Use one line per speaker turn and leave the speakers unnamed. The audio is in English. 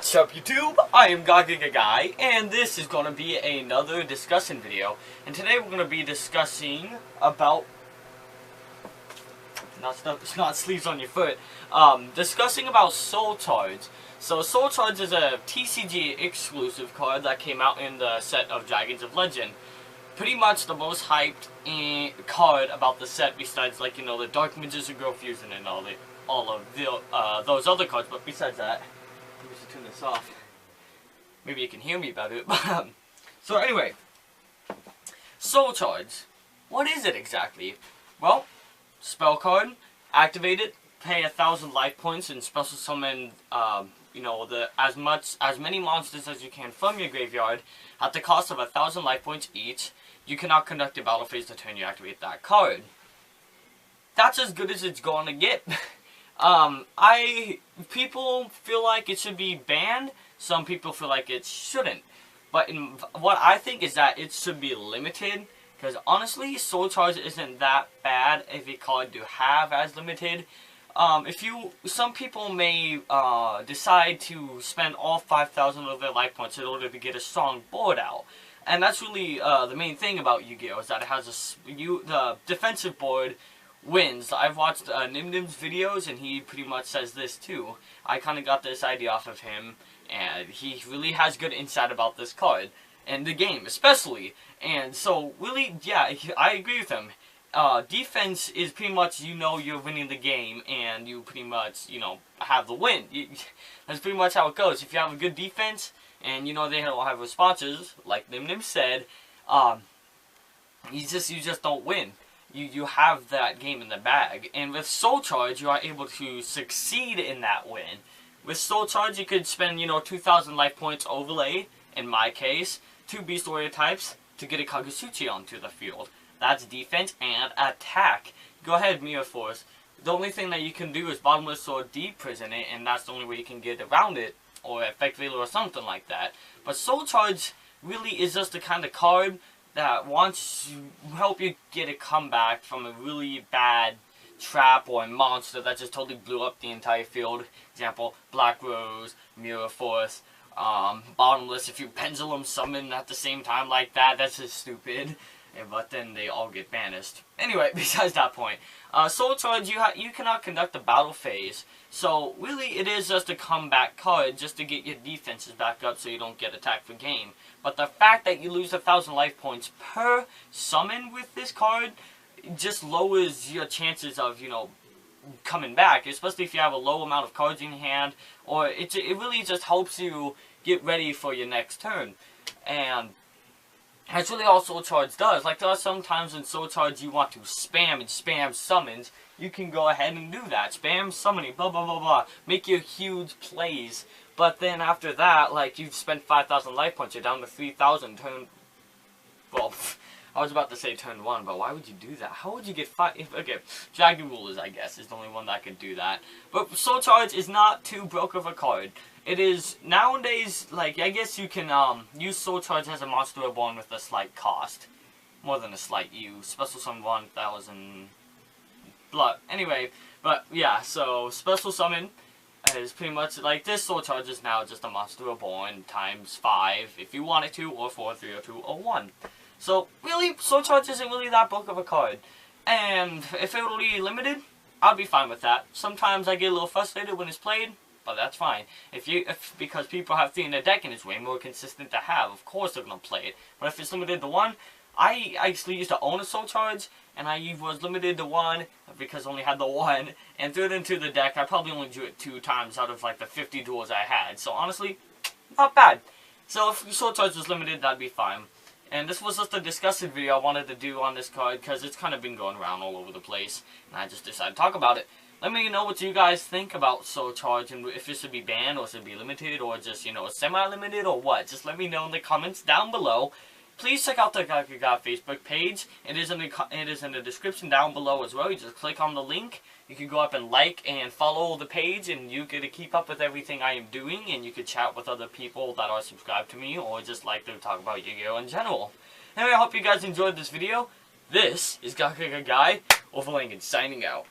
What's up YouTube? I am Guy, and this is going to be another discussion video. And today we're going to be discussing about... not sleeves on your foot. Discussing about Soul Charge. So Soul Charge is a TCG exclusive card that came out in the set of Dragons of Legend. Pretty much the most hyped card about the set, besides, like, you know, the Dark Magician Girl Fusion and all of those other cards. But besides that, let me just turn this off. Maybe you can hear me better. So anyway, Soul Charge. As is it exactly? Well, spell card, activate it, pay 1,000 life points, and special summon, you know, as many monsters as you can from your graveyard at the cost of 1,000 life points each. You cannot conduct a battle phase the turn you activate that card. That's as good as it's going to get. People feel like it should be banned. Some people feel like it shouldn't. But what I think is that it should be limited. Because honestly, Soul Charge isn't that bad of a card to have as limited. Some people may decide to spend all 5,000 of their life points in order to get a strong board out. And that's really the main thing about Yu-Gi-Oh! Is that it has the defensive board wins. I've watched Nimnim's videos, and he pretty much says this too. I kind of got this idea off of him, and he really has good insight about this card. And the game, especially. And so, really, yeah, I agree with him. Defense is pretty much, you know, you're winning the game, and you pretty much, you know, have the win. That's pretty much how it goes. If you have a good defense, and you know they don't have responses, like Nimnim said, you just don't win. You have that game in the bag. And with Soul Charge, you are able to succeed in that win. With Soul Charge, you could spend, you know, 2,000 life points overlay, in my case, 2 Beast Warrior types, to get a Kagutsuchi onto the field. That's defense and attack. Go ahead, Mirror Force. The only thing that you can do is Bottomless Sword de-prison it, and that's the only way you can get around it, or Effect Veiler or something like that. But Soul Charge really is just the kind of card that wants to help you get a comeback from a really bad trap or a monster that just totally blew up the entire field. Example, Black Rose, Mirror Force, Bottomless. If you Pendulum Summon at the same time like that, that's just stupid. But then they all get banished. Anyway, besides that point, Soul Charge, you cannot conduct a battle phase. So, really, it is just a comeback card just to get your defenses back up so you don't get attacked for game. But the fact that you lose 1,000 life points per summon with this card just lowers your chances of, you know, coming back. Especially if you have a low amount of cards in your hand. Or it really just helps you get ready for your next turn. And that's really all Soul Charge does. Like, there are some times in Soul Charge you want to spam and spam summons. You can go ahead and do that. Spam summoning, blah, blah, blah, blah. Make your huge plays. But then after that, like, you've spent 5,000 life points. You're down to 3,000. Well, I was about to say turn 1, but why would you do that? How would you get 5? Okay, Dragon Rulers, I guess, is the only one that could do that. But Soul Charge is not too broke of a card. It is, nowadays, like, I guess you can use Soul Charge as a Monster Reborn with a slight cost. More than a slight use. Special Summon 1,000 blood. Anyway, but yeah, so Special Summon is pretty much like this. Soul Charge is now just a Monster Reborn times 5 if you want it to, or 4, 3, or 2, or 1. So, really, Soul Charge isn't really that broke of a card. And if it were really limited, I'd be fine with that. Sometimes I get a little frustrated when it's played. But that's fine. Because people have 3 in their deck and it's way more consistent to have, of course they're going to play it. But if it's limited to 1, I actually used to own a Soul Charge, and I was limited to 1 because I only had the 1, and threw it into the deck. I probably only drew it 2 times out of like the 50 duels I had. So honestly, not bad. So if Soul Charge was limited, that'd be fine. And this was just a discussion video I wanted to do on this card because it's kind of been going around all over the place. And I just decided to talk about it. Let me know what you guys think about Soul Charge and if it should be banned or should be limited or just, you know, semi-limited or what. Just let me know in the comments down below. Please check out the Gagaga Facebook page. It is in the description down below as well. You just click on the link. You can go up and like and follow the page, and you get to keep up with everything I am doing, and you can chat with other people that are subscribed to me or just like to talk about Yu-Gi-Oh! In general. Anyway, I hope you guys enjoyed this video. This is Gagaga Guy, overlaying and signing out.